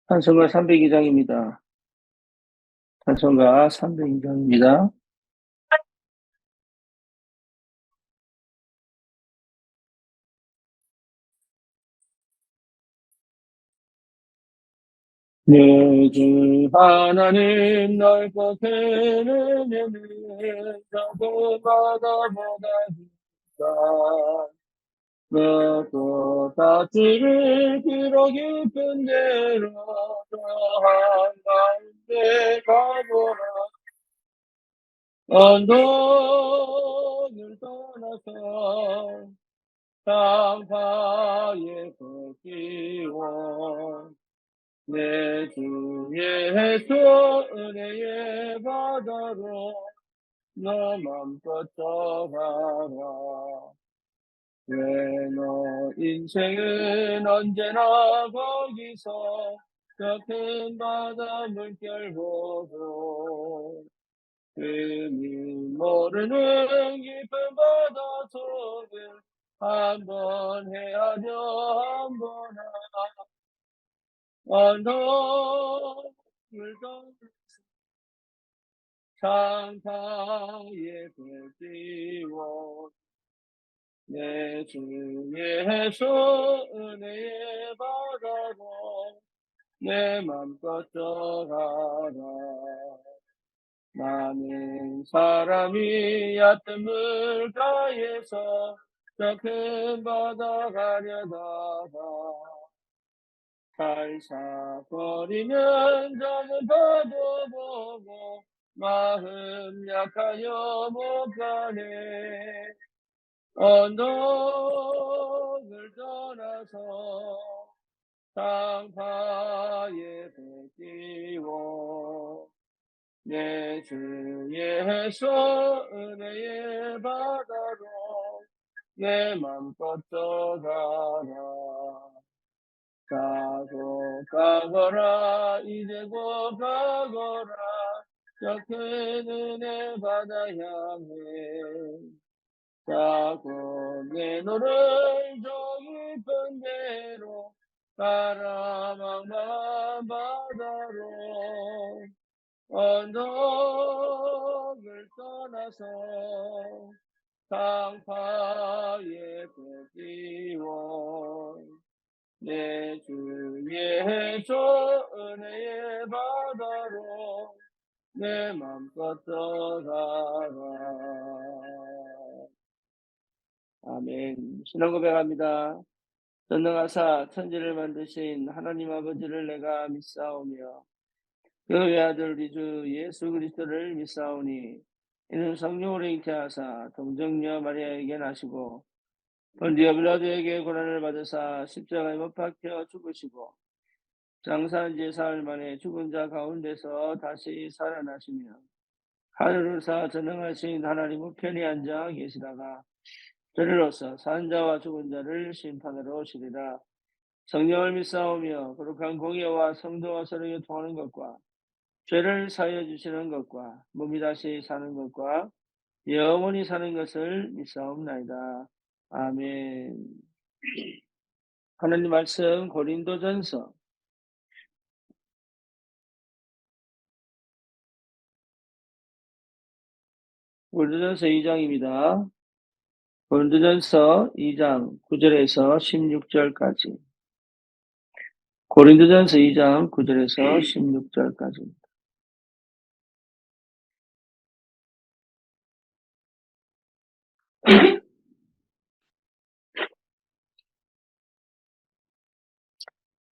찬송가 302장입니다. 찬송가 302장입니다. 내 주 하나님 날 걷게는 예는 자들마다 보다 깊다. 너도 다치를 길어 깊은 데로 저 한가운데 가보라. 언덕을 떠나서 땅바에 걷기워 내 주 예수 은혜의 바다로 너 맘껏 떠가라. 왜 너 인생은 언제나 거기서 저 큰 바다 물결 보고 흠이 모르는 깊은 바다 속을 한번 헤아려 한번 언덕을 창가에 펼치워 내 주 예수 은혜의 바다로 내 맘껏 떠가라. 많은 사람이 얕은 물가에서 저 큰 바다 가려다가 살사거리면 작은 바도 보고 마음 약하여 못 가네. 언덕을 떠나서 땅바에 뱉기워 내 주 예수 은혜의 바다로 내 맘껏 떠가라. 가고 가거라 이제고 가거라 저 큰 은혜 바다 향해 가고 내 너를 저 깊은 데로 가라 망망한 바다로 언덕을 떠나서 땅바에 뱉기워 내 주 예수 은혜의 바다로 내 맘껏 떠가라. 아멘. 신앙 고백합니다. 전능하사 천지를 만드신 하나님 아버지를 내가 믿사오며 그 외아들 우리 주 예수 그리스도를 믿사오니 이는 성령으로 잉태하사 동정녀 마리아에게 나시고 본디오 빌라도에게 고난을 받으사 십자가에 못 박혀 죽으시고 장사한 지 사흘 만에 죽은 자 가운데서 다시 살아나시며 하늘을 사 전능하신 하나님 우편에 앉아 계시다가 저리로서 산 자와 죽은 자를 심판하러 오시리라. 성령을 믿사오며 거룩한 공예와 성도와 서로 교통하는 것과 죄를 사하여 주시는 것과 몸이 다시 사는 것과 영원히 사는 것을 믿사옵나이다. 아멘. 하나님 말씀 고린도전서 2장입니다. 고린도전서 2장 9절에서 16절까지. 고린도전서 2장 9절에서 16절까지입니다.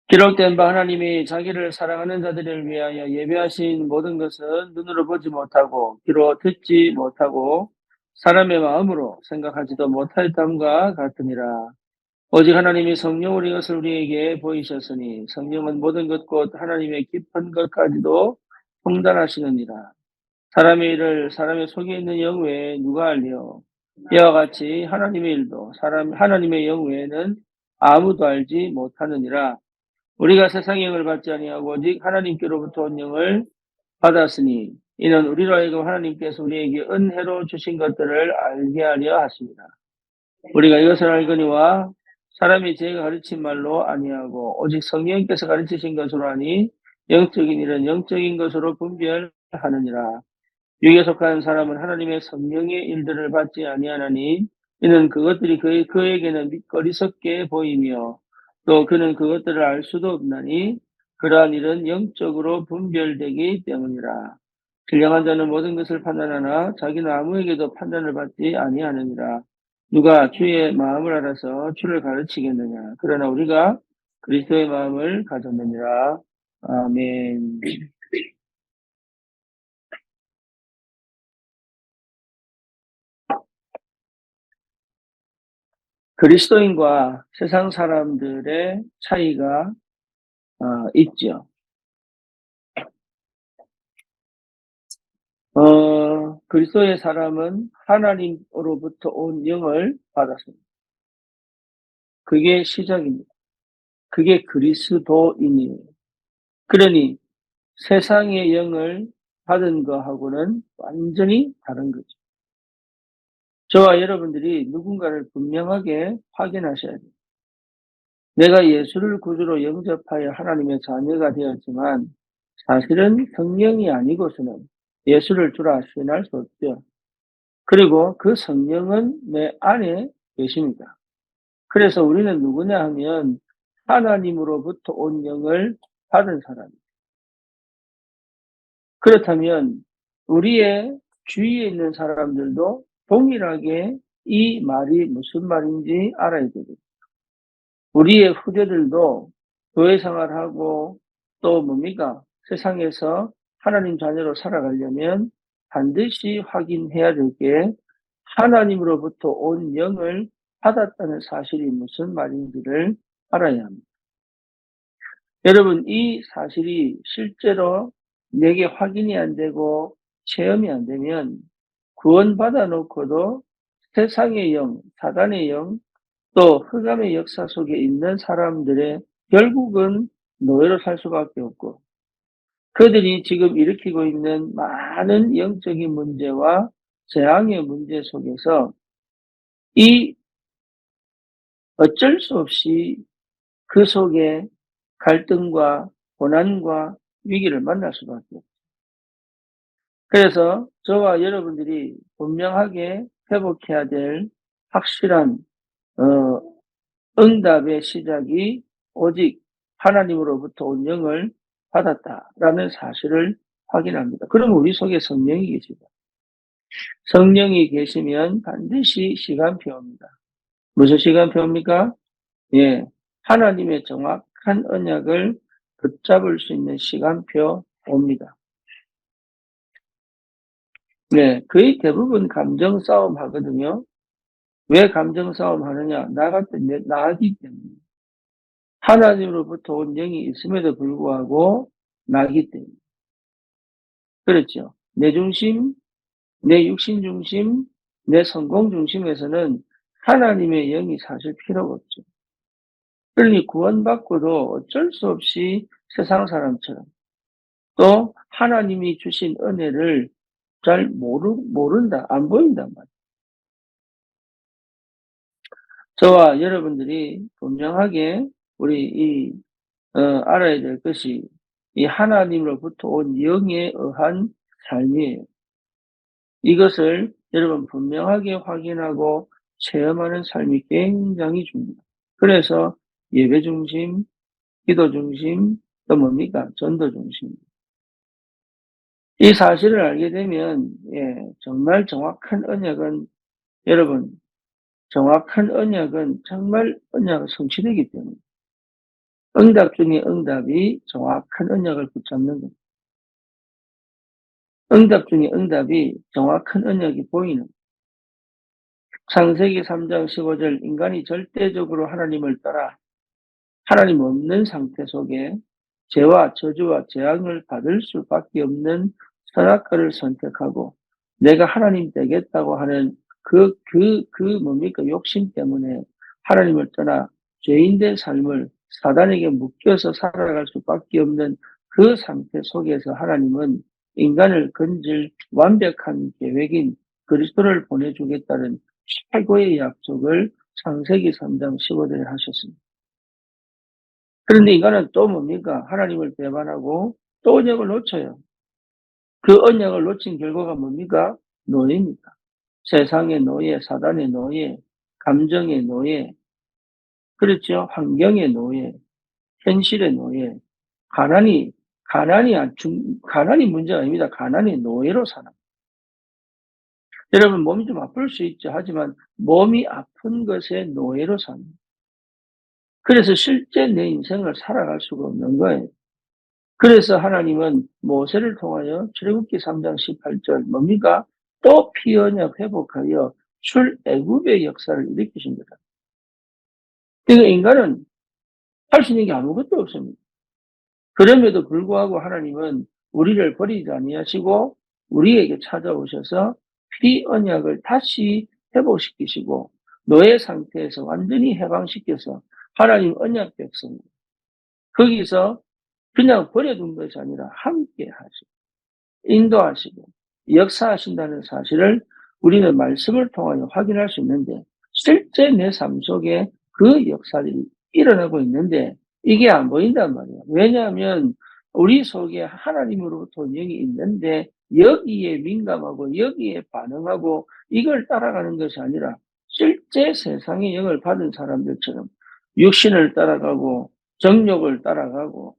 기록된 바 하나님이 자기를 사랑하는 자들을 위하여 예배하신 모든 것은 눈으로 보지 못하고 귀로 듣지 못하고 사람의 마음으로 생각하지도 못하였담과 같으니라. 오직 하나님이 성령으로 이것을 우리에게 보이셨으니 성령은 모든 것 곧 하나님의 깊은 것까지도 통달하시느니라. 사람의 일을 사람의 속에 있는 영 외에 누가 알리요? 이와 같이 하나님의 일도 하나님의 영 외에는 아무도 알지 못하느니라. 우리가 세상의 영을 받지 아니하고 오직 하나님께로부터 온 영을 받았으니 이는 우리로 하여금 하나님께서 우리에게 은혜로 주신 것들을 알게 하려 하십니다. 우리가 이것을 알거니와 사람이 제가 가르친 말로 아니하고 오직 성령께서 가르치신 것으로 하니 영적인 일은 영적인 것으로 분별하느니라. 육에 속한 사람은 하나님의 성령의 일들을 받지 아니하나니 이는 그것들이 그에게는 어리석게 보이며 또 그는 그것들을 알 수도 없나니 그러한 일은 영적으로 분별되기 때문이라. 신령한 자는 모든 것을 판단하나 자기는 아무에게도 판단을 받지 아니하느니라. 누가 주의 마음을 알아서 주를 가르치겠느냐. 그러나 우리가 그리스도의 마음을 가졌느니라. 아멘. 그리스도인과 세상 사람들의 차이가 있죠. 그리스도의 사람은 하나님으로부터 온 영을 받았습니다. 그게 시작입니다. 그게 그리스도인이에요. 그러니 세상의 영을 받은 거하고는 완전히 다른 거죠. 저와 여러분들이 누군가를 분명하게 확인하셔야 돼요. 내가 예수를 구주로 영접하여 하나님의 자녀가 되었지만 사실은 성령이 아니고서는 예수를 주라 시인할 수 없죠. 그리고 그 성령은 내 안에 계십니다. 그래서 우리는 누구냐 하면 하나님으로부터 온 영을 받은 사람입니다. 그렇다면 우리의 주위에 있는 사람들도 동일하게 이 말이 무슨 말인지 알아야 되겠죠. 우리의 후대들도 교회 생활하고 또 뭡니까? 세상에서 하나님 자녀로 살아가려면 반드시 확인해야 될 게 하나님으로부터 온 영을 받았다는 사실이 무슨 말인지를 알아야 합니다. 여러분, 이 사실이 실제로 내게 확인이 안 되고 체험이 안 되면 구원받아 놓고도 세상의 영, 사단의 영, 또 흑암의 역사 속에 있는 사람들의 결국은 노예로 살 수밖에 없고 그들이 지금 일으키고 있는 많은 영적인 문제와 재앙의 문제 속에서 이 어쩔 수 없이 그 속에 갈등과 고난과 위기를 만날 수밖에 없어요. 그래서 저와 여러분들이 분명하게 회복해야 될 확실한 어, 응답의 시작이 오직 하나님으로부터 온 영을 받았다라는 사실을 확인합니다. 그러면 우리 속에 성령이 계시다. 성령이 계시면 반드시 시간표입니다. 무슨 시간표입니까? 예, 하나님의 정확한 언약을 붙잡을 수 있는 시간표입니다. 네, 거의 대부분 감정 싸움 하거든요. 왜 감정 싸움 하느냐? 나기 때문에. 하나님으로부터 온 영이 있음에도 불구하고 나기 때문에. 그렇죠. 내 중심, 내 육신 중심, 내 성공 중심에서는 하나님의 영이 사실 필요가 없죠. 그러니 구원받고도 어쩔 수 없이 세상 사람처럼 또 하나님이 주신 은혜를 잘 모른다, 안 보인단 말이에요. 저와 여러분들이 분명하게 우리 알아야 될 것이 이 하나님으로부터 온 영에 의한 삶이에요. 이것을 여러분 분명하게 확인하고 체험하는 삶이 굉장히 중요합니다. 그래서 예배 중심, 기도 중심, 또 뭡니까? 전도 중심. 이 사실을 알게 되면 정말 정확한 언약은 여러분 정확한 언약은 정말 언약은 성취되기 때문에 응답 중에 응답이 정확한 언약을 붙잡는 겁니다. 응답 중에 응답이 정확한 언약이 보이는 창세기 3장 15절 인간이 절대적으로 하나님을 따라 하나님 없는 상태 속에 죄와 저주와 재앙을 받을 수밖에 없는 선악과를 선택하고 내가 하나님 되겠다고 하는 뭡니까? 욕심 때문에 하나님을 떠나 죄인된 삶을 사단에게 묶여서 살아갈 수밖에 없는 그 상태 속에서 하나님은 인간을 건질 완벽한 계획인 그리스도를 보내주겠다는 최고의 약속을 창세기 3장 15절에 하셨습니다. 그런데 인간은 또 뭡니까? 하나님을 배반하고 또 언약을 놓쳐요. 그 언약을 놓친 결과가 뭡니까? 노예입니다. 세상의 노예, 사단의 노예, 감정의 노예, 그렇죠? 환경의 노예, 현실의 노예, 가난이, 가난이 문제가 아닙니다. 가난의 노예로 사는. 여러분, 몸이 좀 아플 수 있죠. 하지만 몸이 아픈 것의 노예로 사는. 그래서 실제 내 인생을 살아갈 수가 없는 거예요. 그래서 하나님은 모세를 통하여 출애굽기 3장 18절 뭡니까? 또 피언약 회복하여 출애굽의 역사를 일으키신 거다. 그러니까 인간은 할 수 있는 게 아무것도 없습니다. 그럼에도 불구하고 하나님은 우리를 버리지 아니하시고 우리에게 찾아오셔서 피언약을 다시 회복시키시고 노예 상태에서 완전히 해방시켜서 하나님 언약 백성 거기서 그냥 버려둔 것이 아니라 함께 하시고 인도하시고 역사하신다는 사실을 우리는 말씀을 통하여 확인할 수 있는데 실제 내 삶 속에 그 역사들이 일어나고 있는데 이게 안 보인단 말이에요. 왜냐하면 우리 속에 하나님으로부터 영이 있는데 여기에 민감하고 여기에 반응하고 이걸 따라가는 것이 아니라 실제 세상의 영을 받은 사람들처럼 육신을 따라가고 정욕을 따라가고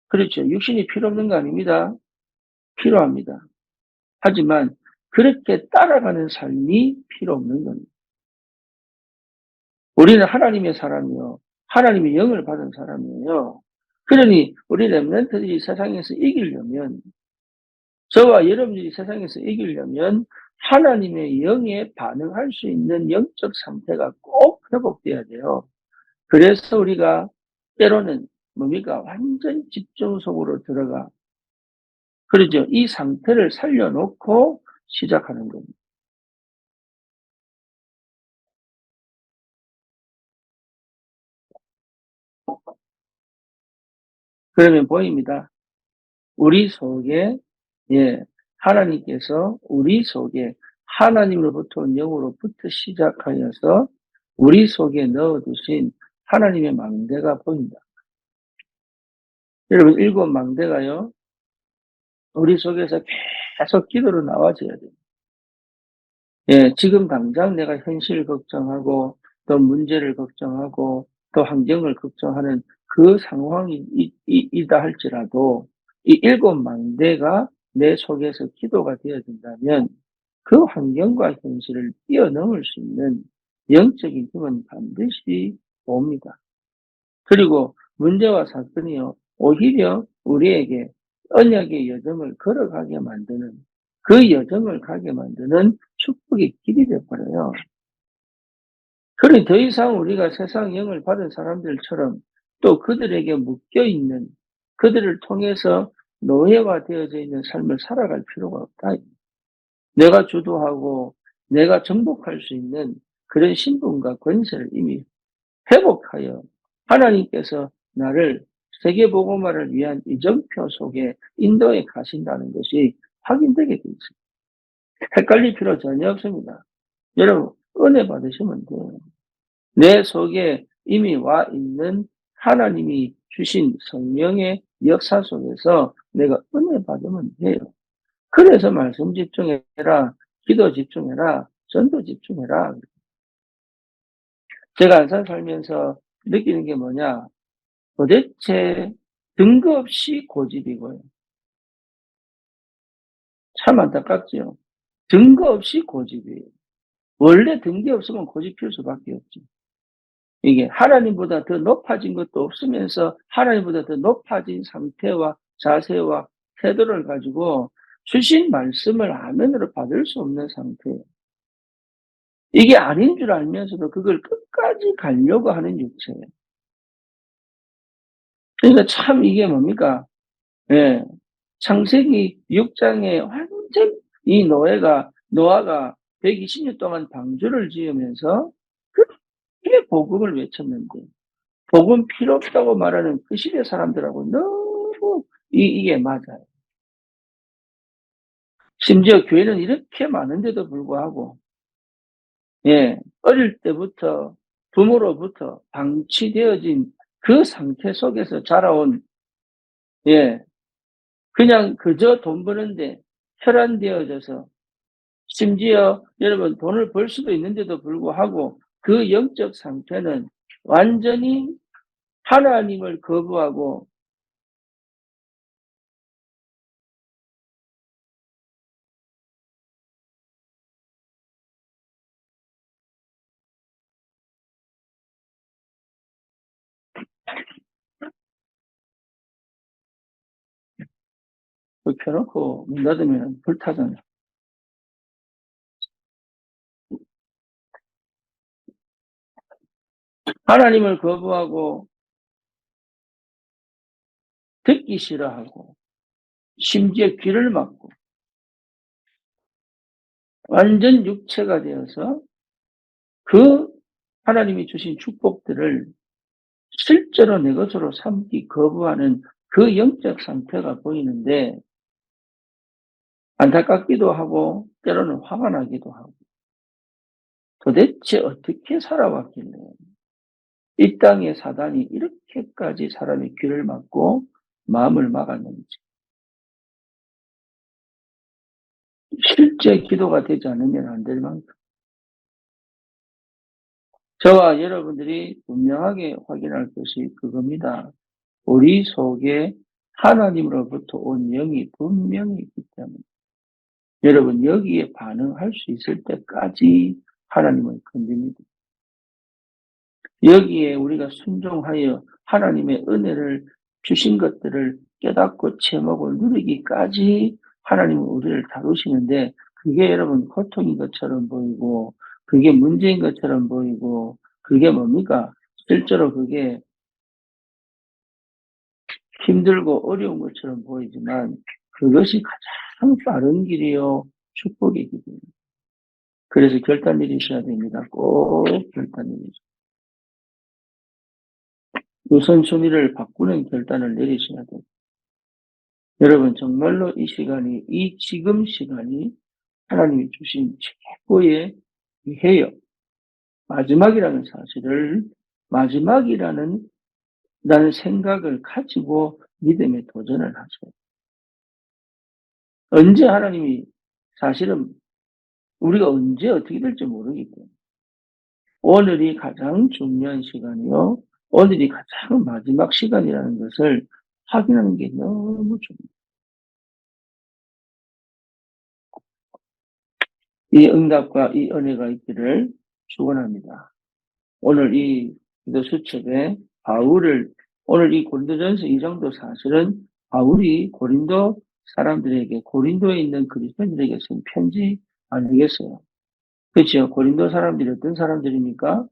그렇죠. 육신이 필요 없는 거 아닙니다. 필요합니다. 하지만 그렇게 따라가는 삶이 필요 없는 겁니다. 우리는 하나님의 사람이요. 하나님의 영을 받은 사람이에요. 그러니 우리 렘넌트들이 세상에서 이기려면 저와 여러분들이 세상에서 이기려면 하나님의 영에 반응할 수 있는 영적 상태가 꼭 회복돼야 돼요. 그래서 우리가 때로는 뭡니까? 완전 집중 속으로 들어가 그러죠. 이 상태를 살려놓고 시작하는 겁니다. 그러면 보입니다. 우리 속에, 예, 하나님께서 우리 속에 하나님으로부터 온 영으로부터 시작하여서 우리 속에 넣어두신 하나님의 망대가 보인다. 여러분, 일곱 망대가요, 우리 속에서 계속 기도로 나와줘야 돼요. 예, 지금 당장 내가 현실을 걱정하고 또 문제를 걱정하고 또 환경을 걱정하는 그 상황이 있다 할지라도 이 일곱 망대가 내 속에서 기도가 되어진다면 그 환경과 현실을 뛰어넘을 수 있는 영적인 힘은 반드시 옵니다. 그리고 문제와 사건이요, 오히려 우리에게 언약의 여정을 걸어가게 만드는 그 여정을 가게 만드는 축복의 길이 되어버려요. 그러니 더 이상 우리가 세상 영을 받은 사람들처럼 또 그들에게 묶여있는 그들을 통해서 노예화 되어져 있는 삶을 살아갈 필요가 없다. 내가 주도하고 내가 정복할 수 있는 그런 신분과 권세를 이미 회복하여 하나님께서 나를 세계복음화를 위한 이정표 속에 인도에 가신다는 것이 확인되게 되어 있습니다. 헷갈릴 필요 전혀 없습니다. 여러분, 은혜 받으시면 돼요. 내 속에 이미 와 있는 하나님이 주신 성령의 역사 속에서 내가 은혜 받으면 돼요. 그래서 말씀 집중해라, 기도 집중해라, 전도 집중해라. 제가 안산 살면서 느끼는 게 뭐냐? 도대체 뜬금없이 고집이고요. 참 안타깝죠. 뜬금없이 고집이에요. 원래 등기 없으면 고집 필 수밖에 없지. 이게 하나님보다 더 높아진 것도 없으면서 하나님보다 더 높아진 상태와 자세와 태도를 가지고 주신 말씀을 아멘으로 받을 수 없는 상태예요. 이게 아닌 줄 알면서도 그걸 끝까지 가려고 하는 육체예요. 그러니까 참 이게 뭡니까? 예. 창세기 6장에 완전 이 노아가 120년 동안 방주를 지으면서 그렇게 복음을 외쳤는데 복음 필요 없다고 말하는 그 시대 사람들하고 너무 이게 맞아요. 심지어 교회는 이렇게 많은데도 불구하고 예, 어릴 때부터 부모로부터 방치되어진 그 상태 속에서 자라온, 예, 그냥 그저 돈 버는데 혈안되어져서, 심지어 여러분 돈을 벌 수도 있는데도 불구하고 그 영적 상태는 완전히 하나님을 거부하고, 켜놓고 문 닫으면 불타잖아요. 하나님을 거부하고 듣기 싫어하고 심지어 귀를 막고 완전 육체가 되어서 그 하나님이 주신 축복들을 실제로 내 것으로 삼기 거부하는 그 영적 상태가 보이는데, 안타깝기도 하고 때로는 화가 나기도 하고, 도대체 어떻게 살아왔길래 이 땅에 사단이 이렇게까지 사람의 귀를 막고 마음을 막았는지, 실제 기도가 되지 않으면 안 될 만큼 저와 여러분들이 분명하게 확인할 것이 그겁니다. 우리 속에 하나님으로부터 온 영이 분명히 있기 때문에 여러분 여기에 반응할 수 있을 때까지 하나님을 건집니다. 여기에 우리가 순종하여 하나님의 은혜를 주신 것들을 깨닫고 제목을 누리기까지 하나님은 우리를 다루시는데, 그게 여러분 고통인 것처럼 보이고 그게 문제인 것처럼 보이고 그게 뭡니까? 실제로 그게 힘들고 어려운 것처럼 보이지만 그것이 가장 빠른 길이요 축복의 길입니다. 그래서 결단 내리셔야 됩니다. 꼭 결단 내리셔야, 우선순위를 바꾸는 결단을 내리셔야 돼요. 여러분 정말로 이 시간이, 이 지금 시간이 하나님이 주신 최고의 기회요. 마지막이라는 사실을, 마지막이라는 생각을 가지고 믿음에 도전을 하세요. 언제 하나님이, 사실은 우리가 언제 어떻게 될지 모르기 때문에 오늘이 가장 중요한 시간이요, 오늘이 가장 마지막 시간이라는 것을 확인하는 게 너무 중요해요. 이 응답과 이 은혜가 있기를 축원합니다. 오늘 이 기도 수첩에 바울을, 오늘 이 고린도전서 이 정도 사실은 바울이 고린도 사람들에게, 고린도에 있는 그리스도인들에게 쓴 편지 아니겠어요? 그렇죠? 고린도 사람들이 어떤 사람들입니까?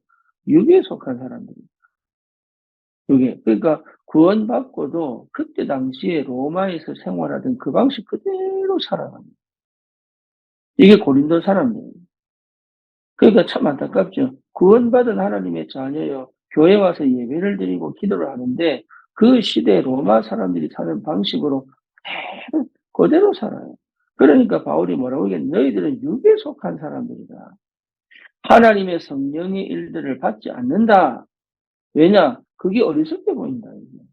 육에 속한 사람들입니다. 육에. 그러니까 구원받고도 그때 당시에 로마에서 생활하던 그 방식 그대로 살아갑니다. 이게 고린도 사람들이에요. 그러니까 참 안타깝죠. 구원받은 하나님의 자녀요, 교회 와서 예배를 드리고 기도를 하는데 그 시대 로마 사람들이 사는 방식으로 그대로 살아요. 그러니까 바울이 뭐라고 하겠냐? 너희들은 육에 속한 사람들이다. 하나님의 성령의 일들을 받지 않는다. 왜냐? 그게 어리석게 보인다. 이게.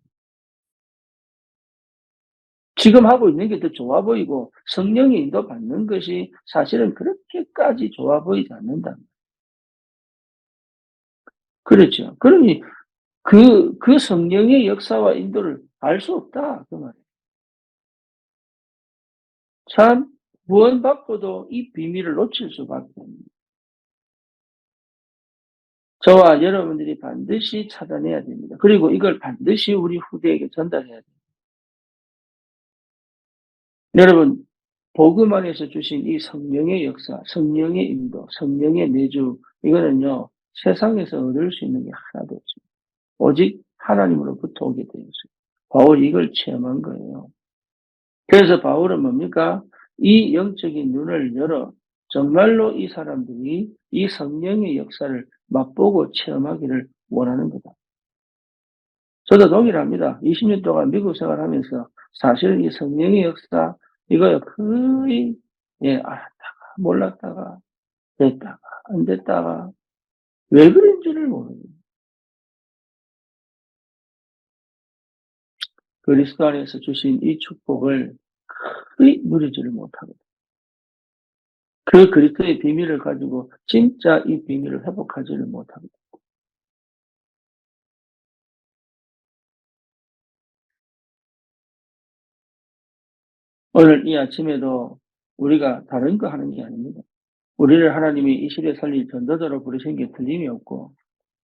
지금 하고 있는 게 더 좋아 보이고 성령의 인도 받는 것이 사실은 그렇게까지 좋아 보이지 않는다. 그렇죠. 그러니 그 성령의 역사와 인도를 알 수 없다. 그 말이에요. 참, 구원받고도 이 비밀을 놓칠 수밖에 없습니다. 저와 여러분들이 반드시 찾아내야 됩니다. 그리고 이걸 반드시 우리 후대에게 전달해야 됩니다. 여러분, 복음 안에서 주신 이 성령의 역사, 성령의 인도, 성령의 내주, 이거는요, 세상에서 얻을 수 있는 게 하나도 없습니다. 오직 하나님으로부터 오게 되어 있어요. 바울이 이걸 체험한 거예요. 그래서 바울은 뭡니까? 이 영적인 눈을 열어 정말로 이 사람들이 이 성령의 역사를 맛보고 체험하기를 원하는 거다. 저도 동일합니다. 20년 동안 미국 생활하면서 사실은 이 성령의 역사, 이거요, 거의, 알았다가, 몰랐다가, 됐다가 안 됐다가 왜 그런지를 모르는 그리스도 안에서 주신 이 축복을 거의 누리지를 못하거든. 그 그리스도의 비밀을 가지고 진짜 이 비밀을 회복하지를 못하거든. 오늘 이 아침에도 우리가 다른 거 하는 게 아닙니다. 우리를 하나님이 이 시대 살릴 전도자로 부르신 게 틀림이 없고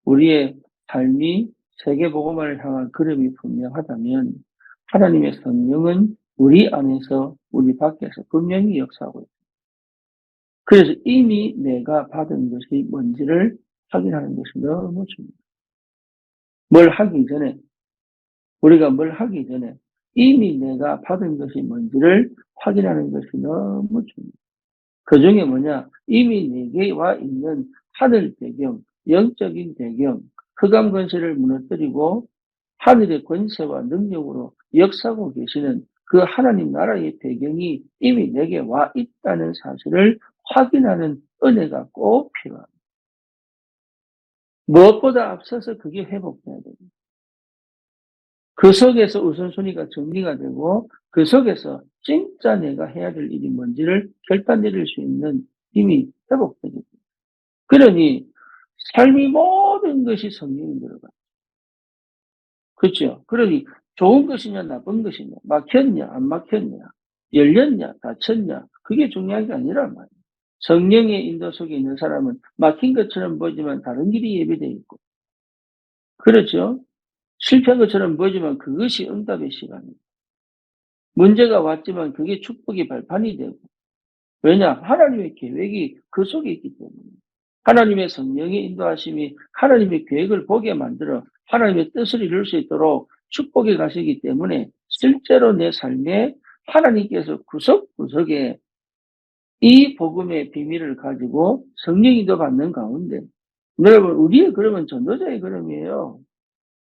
우리의 삶이 세계복음화를 향한 걸음이 분명하다면 하나님의 성령은 우리 안에서 우리 밖에서 분명히 역사하고 있습니다. 그래서 이미 내가 받은 것이 뭔지를 확인하는 것이 너무 중요해요. 뭘 하기 전에 우리가 뭘 하기 전에 이미 내가 받은 것이 뭔지를 확인하는 것이 너무 중요해요. 그 중에 뭐냐? 이미 내게 와 있는 하늘 배경, 영적인 배경, 흑암 권세를 무너뜨리고 하늘의 권세와 능력으로 역사하고 계시는 그 하나님 나라의 배경이 이미 내게 와 있다는 사실을 확인하는 은혜가 꼭 필요합니다. 무엇보다 앞서서 그게 회복돼야 됩니다. 그 속에서 우선순위가 정리가 되고 그 속에서 진짜 내가 해야 될 일이 뭔지를 결단 내릴 수 있는 힘이 회복되게 됩니다. 그러니 삶이 모든 것이 성령이 들어가. 그렇죠? 그러니 좋은 것이냐 나쁜 것이냐 막혔냐 안 막혔냐 열렸냐 닫혔냐 그게 중요한 게 아니란 말이에요. 성령의 인도 속에 있는 사람은 막힌 것처럼 보이지만 다른 길이 예비되어 있고 그렇죠? 실패한 것처럼 보이지만 그것이 응답의 시간이에요. 문제가 왔지만 그게 축복의 발판이 되고 왜냐? 하나님의 계획이 그 속에 있기 때문에. 하나님의 성령의 인도하심이 하나님의 계획을 보게 만들어 하나님의 뜻을 이룰 수 있도록 축복해 가시기 때문에 실제로 내 삶에 하나님께서 구석구석에 이 복음의 비밀을 가지고 성령 인도 받는 가운데 여러분 우리의 걸음은 전도자의 걸음이에요.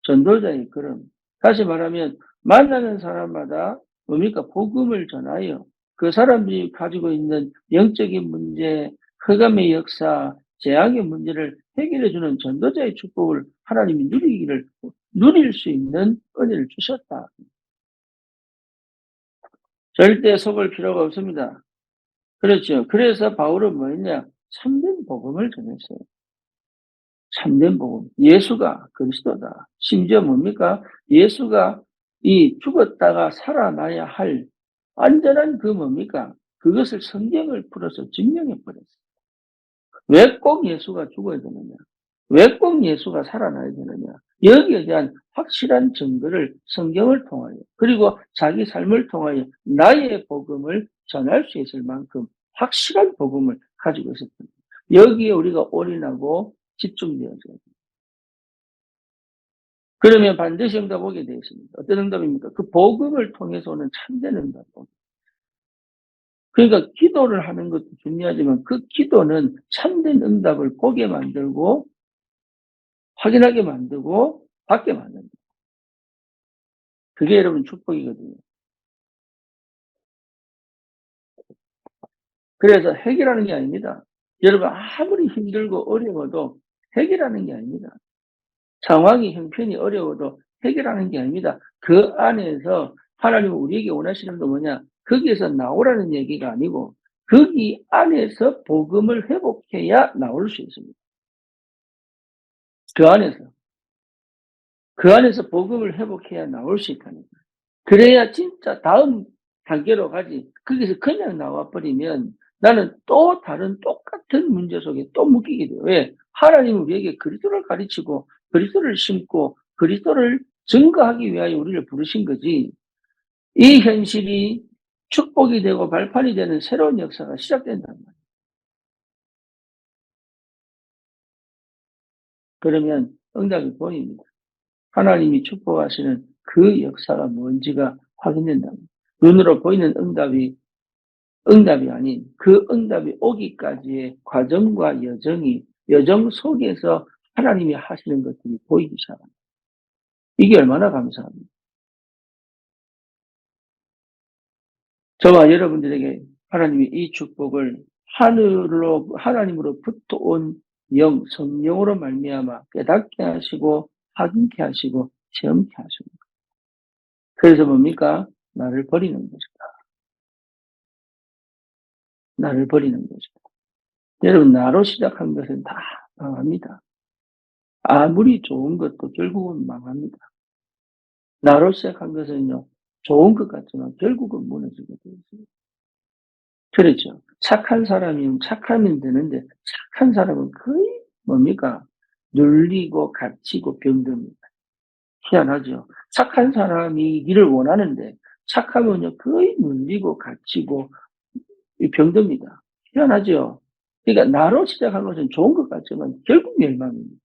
전도자의 걸음. 다시 말하면 만나는 사람마다 뭡니까? 복음을 전하여 그 사람들이 가지고 있는 영적인 문제, 흑암의 역사, 재앙의 문제를 해결해 주는 전도자의 축복을 하나님이 누릴 수 있는 은혜를 주셨다. 절대 속을 필요가 없습니다. 그렇죠. 그래서 바울은 뭐였냐? 참된 복음을 전했어요. 참된 복음. 예수가 그리스도다. 심지어 뭡니까? 예수가 이 죽었다가 살아나야 할 완전한 그 뭡니까? 그것을 성경을 풀어서 증명해 버렸어요. 왜 꼭 예수가 죽어야 되느냐? 왜 꼭 예수가 살아나야 되느냐? 여기에 대한 확실한 증거를 성경을 통하여 그리고 자기 삶을 통하여 나의 복음을 전할 수 있을 만큼 확실한 복음을 가지고 있었던 거예요. 여기에 우리가 올인하고 집중되어져야 돼요. 그러면 반드시 응답 오게 되어 있습니다. 어떤 응답입니까? 그 복음을 통해서 오는 참된 응답. 그러니까 기도를 하는 것도 중요하지만 그 기도는 참된 응답을 보게 만들고 확인하게 만들고 받게 만든다. 그게 여러분 축복이거든요. 그래서 해결하는 게 아닙니다. 여러분 아무리 힘들고 어려워도 해결하는 게 아닙니다. 상황이 형편이 어려워도 해결하는 게 아닙니다. 그 안에서 하나님은 우리에게 원하시는 건 뭐냐? 거기에서 나오라는 얘기가 아니고 거기 안에서 복음을 회복해야 나올 수 있습니다. 그 안에서. 그 안에서 복음을 회복해야 나올 수 있다는 거예요. 그래야 진짜 다음 단계로 가지. 거기서 그냥 나와버리면 나는 또 다른 똑같은 문제 속에 또 묶이게 돼요. 왜? 하나님은 우리에게 그리스도를 가르치고 그리스도를 심고 그리스도를 증거하기 위하여 우리를 부르신 거지. 이 현실이 축복이 되고 발판이 되는 새로운 역사가 시작된단 말이에요. 그러면 응답이 보입니다. 하나님이 축복하시는 그 역사가 뭔지가 확인된다. 눈으로 보이는 응답이 아닌 그 응답이 오기까지의 과정과 여정 속에서 하나님이 하시는 것들이 보이기 시작합니다. 이게 얼마나 감사합니다. 저와 여러분들에게 하나님이 이 축복을 하나님으로부터 온 성령으로 말미암아 깨닫게 하시고 확인케 하시고 체험케 하시고. 그래서 뭡니까? 나를 버리는 것이다. 나를 버리는 것이다. 여러분, 나로 시작한 것은 다 망합니다. 아무리 좋은 것도 결국은 망합니다. 나로 시작한 것은요, 좋은 것 같지만 결국은 무너지게 되어 있어요. 그렇죠. 착한 사람이면 착하면 되는데, 착한 사람은 거의 뭡니까? 눌리고 갇히고 병듭니다. 희한하죠. 착한 사람이기를 원하는데, 착하면요, 거의 눌리고 갇히고 병듭니다. 희한하죠. 그러니까 나로 시작한 것은 좋은 것 같지만 결국 멸망입니다.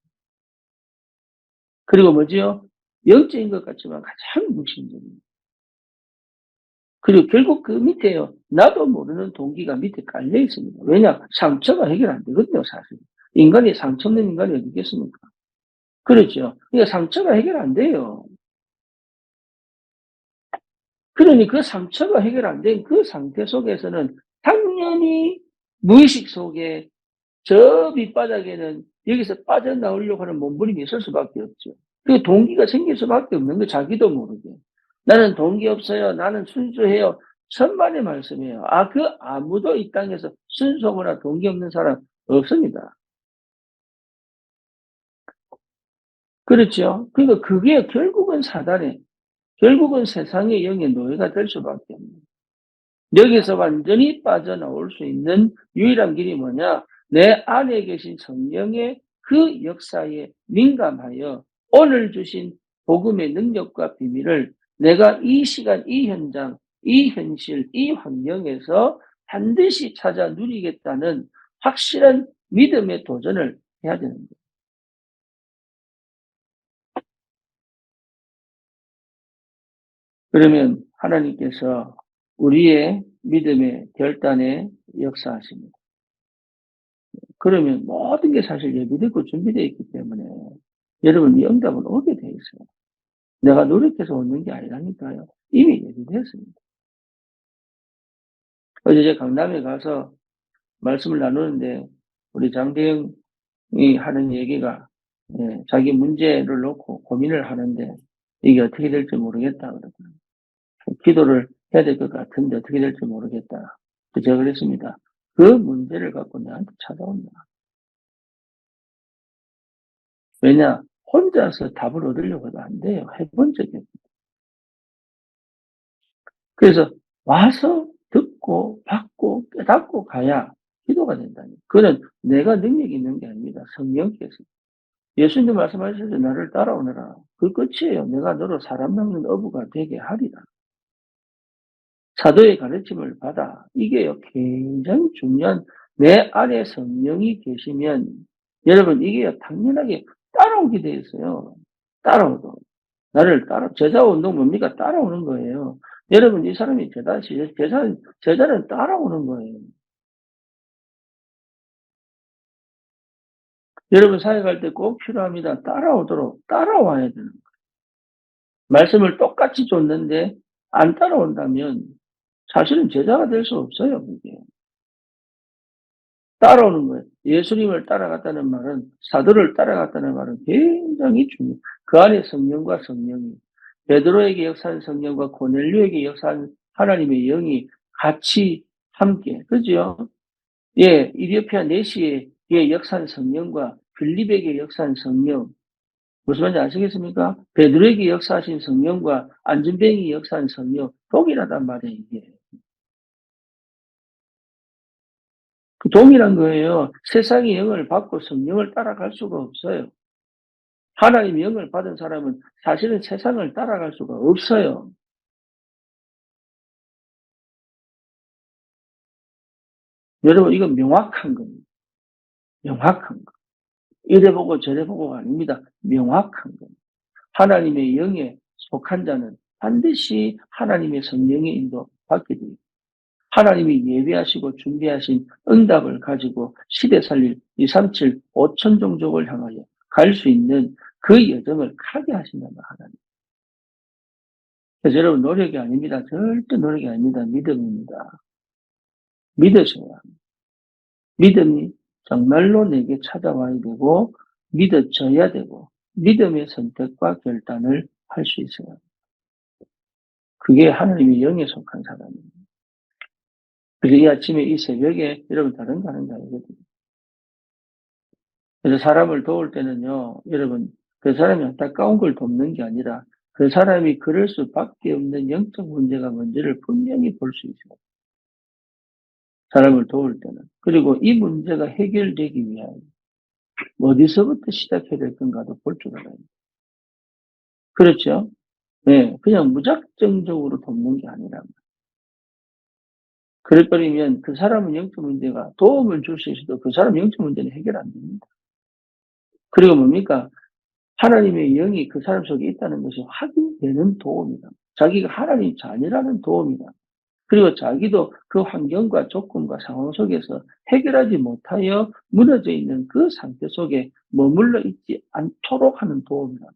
그리고 뭐지요? 영적인 것 같지만 가장 무신적입니다. 그리고 결국 그 밑에요, 나도 모르는 동기가 밑에 깔려 있습니다. 왜냐? 상처가 해결 안 되거든요, 사실. 인간이 상처 없는 인간이 어디 있겠습니까? 그렇죠. 그러니까 상처가 해결 안 돼요. 그러니 그 상처가 해결 안 된 그 상태 속에서는 당연히 무의식 속에 저 밑바닥에는 여기서 빠져나오려고 하는 몸부림이 있을 수밖에 없죠. 그 동기가 생길 수밖에 없는 거, 자기도 모르게. 나는 동기 없어요. 나는 순수해요. 천만의 말씀이에요. 그 아무도 이 땅에서 순수하거나 동기 없는 사람 없습니다. 그렇죠. 그러니까 그게 결국은 세상의 영의 노예가 될 수밖에 없는. 여기서 완전히 빠져나올 수 있는 유일한 길이 뭐냐? 내 안에 계신 성령의 그 역사에 민감하여 오늘 주신 복음의 능력과 비밀을 내가 이 시간, 이 현장, 이 현실, 이 환경에서 반드시 찾아 누리겠다는 확실한 믿음의 도전을 해야 되는 거예요. 그러면 하나님께서 우리의 믿음의 결단에 역사하십니다. 그러면 모든 게 사실 예비되고 준비되어 있기 때문에 여러분 이 응답은 오게 돼 있어요. 내가 노력해서 얻는 게 아니라니까요. 이미 예비되었습니다. 어제 제가 강남에 가서 말씀을 나누는데 우리 장대영이 하는 얘기가 자기 문제를 놓고 고민을 하는데 이게 어떻게 될지 모르겠다 그러더라고요. 기도를 해야 될 것 같은데 어떻게 될지 모르겠다. 제가 그랬습니다. 그 문제를 갖고 나한테 찾아온다. 왜냐? 혼자서 답을 얻으려고 해도 안 돼요. 해본 적이 없어요. 그래서 와서 듣고 받고 깨닫고 가야 기도가 된다니. 그거는 내가 능력이 있는 게 아닙니다. 성령께서. 예수님 말씀하셨죠. 나를 따라오너라. 그 끝이에요. 내가 너로 사람 낚는 어부가 되게 하리라. 사도의 가르침을 받아. 이게요, 굉장히 중요한, 내 안에 성령이 계시면, 여러분, 이게요, 당연하게 따라오게 돼 있어요. 따라오도. 나를 제자 운동 뭡니까? 따라오는 거예요. 여러분, 이 사람이 제자는 따라오는 거예요. 여러분, 사역할 때 꼭 필요합니다. 따라와야 되는 거예요. 말씀을 똑같이 줬는데, 안 따라온다면, 사실은 제자가 될 수 없어요, 그게. 따라오는 거예요. 예수님을 따라갔다는 말은, 사도를 따라갔다는 말은 굉장히 중요해요. 그 안에 성령과 성령이, 베드로에게 역사한 성령과 고넬료에게 역사한 하나님의 영이 같이 함께, 그죠? 예, 이디오피아 내시에게 역사한 성령과 빌립에게 역사한 성령, 무슨 말인지 아시겠습니까? 베드로에게 역사하신 성령과 안전뱅이 역사한 성령, 동일하단 말이에요, 이게. 그 동일한 거예요. 세상의 영을 받고 성령을 따라갈 수가 없어요. 하나님의 영을 받은 사람은 사실은 세상을 따라갈 수가 없어요. 여러분, 이건 명확한 겁니다. 명확한 거. 이래 보고 저래 보고가 아닙니다. 명확한 겁니다. 하나님의 영에 속한 자는 반드시 하나님의 성령의 인도 받게 됩니다. 하나님이 예비하시고 준비하신 응답을 가지고 시대 살릴 237 5천 종족을 향하여 갈 수 있는 그 여정을 가게 하신다는 하나님. 그래서 여러분 노력이 아닙니다. 절대 노력이 아닙니다. 믿음입니다. 믿으셔야 합니다. 믿음이 정말로 내게 찾아와야 되고 믿어져야 되고 믿음의 선택과 결단을 할 수 있어요. 그게 하나님의 영에 속한 사람입니다. 그래서 이 아침에 이 새벽에 여러분 다른 거 하는 거 아니거든요. 그래서 사람을 도울 때는요, 여러분, 그 사람이 안타까운 걸 돕는 게 아니라 그 사람이 그럴 수밖에 없는 영적 문제가 뭔지를 분명히 볼 수 있어요. 사람을 도울 때는. 그리고 이 문제가 해결되기 위하여 어디서부터 시작해야 될 건가도 볼 줄 알아요. 그렇죠? 네, 그냥 무작정적으로 돕는 게 아니라. 그래버리면 그 사람은 영적 문제가 도움을 줄 수 있어도 그 사람 영적 문제는 해결 안 됩니다. 그리고 뭡니까? 하나님의 영이 그 사람 속에 있다는 것이 확인되는 도움이다. 자기가 하나님 자녀라는 도움이다. 그리고 자기도 그 환경과 조건과 상황 속에서 해결하지 못하여 무너져 있는 그 상태 속에 머물러 있지 않도록 하는 도움이다.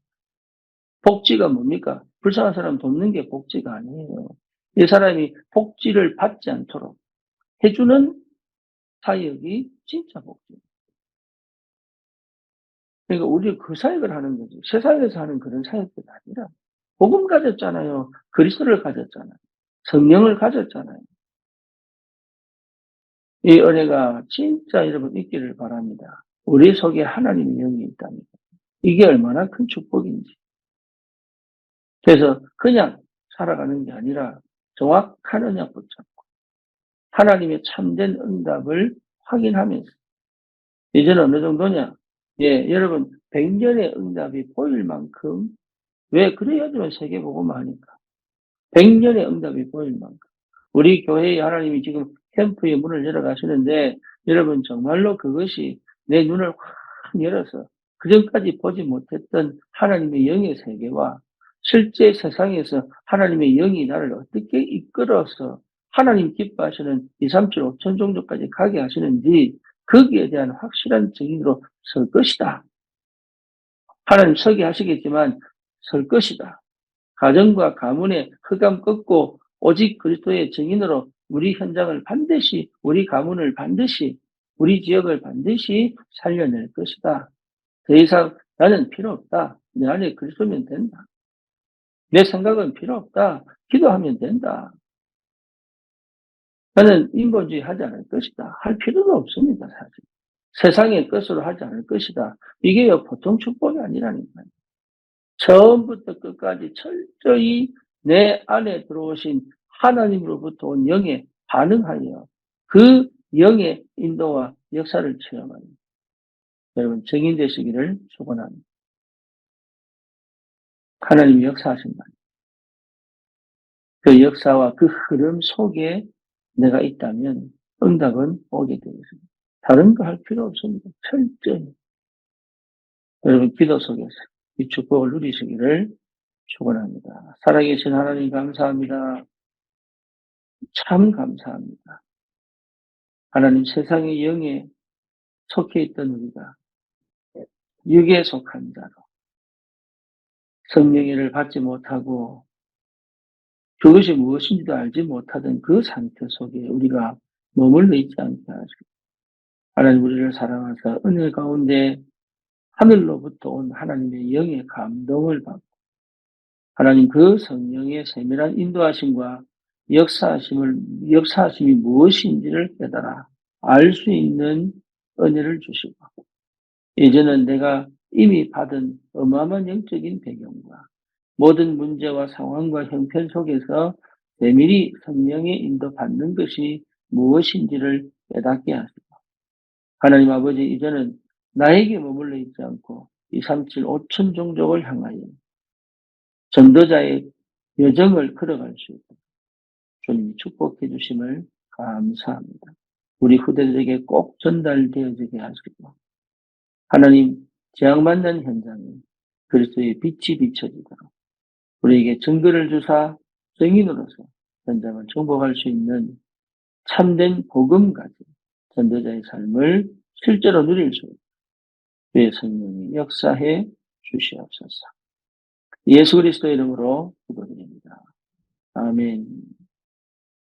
복지가 뭡니까? 불쌍한 사람 돕는 게 복지가 아니에요. 이 사람이 복지를 받지 않도록 해주는 사역이 진짜 복지. 그러니까 우리가 그 사역을 하는 거지. 세상에서 하는 그런 사역들이 아니라 복음 가졌잖아요. 그리스도를 가졌잖아요. 성령을 가졌잖아요. 이 은혜가 진짜 여러분 있기를 바랍니다. 우리 속에 하나님의 영이 있다니 이게 얼마나 큰 축복인지. 그래서 그냥 살아가는 게 아니라 정확한 언약 붙잡고 하나님의 참된 응답을 확인하면서 이제는 어느 정도냐? 예, 여러분 100년의 응답이 보일 만큼 왜 그래야지만 세계복음을 하니까 100년의 응답이 보일 만큼 우리 교회에 하나님이 지금 캠프의 문을 열어가시는데 여러분 정말로 그것이 내 눈을 확 열어서 그전까지 보지 못했던 하나님의 영의 세계와 실제 세상에서 하나님의 영이 나를 어떻게 이끌어서 하나님 기뻐하시는 2, 3, 7, 5천 정도까지 가게 하시는지 거기에 대한 확실한 증인으로 설 것이다. 하나님 서게 하시겠지만 설 것이다. 가정과 가문의 흑암 꺾고 오직 그리스도의 증인으로 우리 현장을 반드시, 우리 가문을 반드시, 우리 지역을 반드시 살려낼 것이다. 더 이상 나는 필요 없다. 내 안에 그리스도면 된다. 내 생각은 필요 없다. 기도하면 된다. 나는 인본주의 하지 않을 것이다. 할 필요도 없습니다, 사실. 세상의 것으로 하지 않을 것이다. 이게 보통 축복이 아니라니까요. 처음부터 끝까지 철저히 내 안에 들어오신 하나님으로부터 온 영에 반응하여 그 영의 인도와 역사를 체험하는 여러분 증인 되시기를 축원합니다. 하나님이 역사하신다. 그 역사와 그 흐름 속에 내가 있다면 응답은 오게 되어 있습니다. 다른 거 할 필요 없습니다. 철저히 여러분 기도 속에서 이 축복을 누리시기를 축원합니다. 살아계신 하나님 감사합니다. 참 감사합니다. 하나님 세상의 영에 속해 있던 우리가 육에 속한 자로 성령의를 받지 못하고 그것이 무엇인지도 알지 못하던 그 상태 속에 우리가 머물러 있지 않게 하시고 하나님 우리를 사랑하사 은혜 가운데 하늘로부터 온 하나님의 영의 감동을 받고 하나님 그 성령의 세밀한 인도하심과 역사하심이 무엇인지를 깨달아 알 수 있는 은혜를 주시고 이제는 내가 이미 받은 어마어마한 영적인 배경과 모든 문제와 상황과 형편 속에서 내밀히 성령의 인도받는 것이 무엇인지를 깨닫게 하시고 하나님 아버지 이제는 나에게 머물러 있지 않고 2, 3, 7, 5천 종족을 향하여 전도자의 여정을 걸어갈 수 있도록 주님이 축복해 주심을 감사합니다. 우리 후대들에게 꼭 전달되어지게 하시고 하나님 재앙 만난 현장에 그리스도의 빛이 비춰지도록 우리에게 증거를 주사 증인으로서 현장을 정복할 수 있는 참된 복음 가진 전도자의 삶을 실제로 누릴 수 있는 주의 성령이 역사해 주시옵소서. 예수 그리스도 이름으로 기도드립니다. 아멘.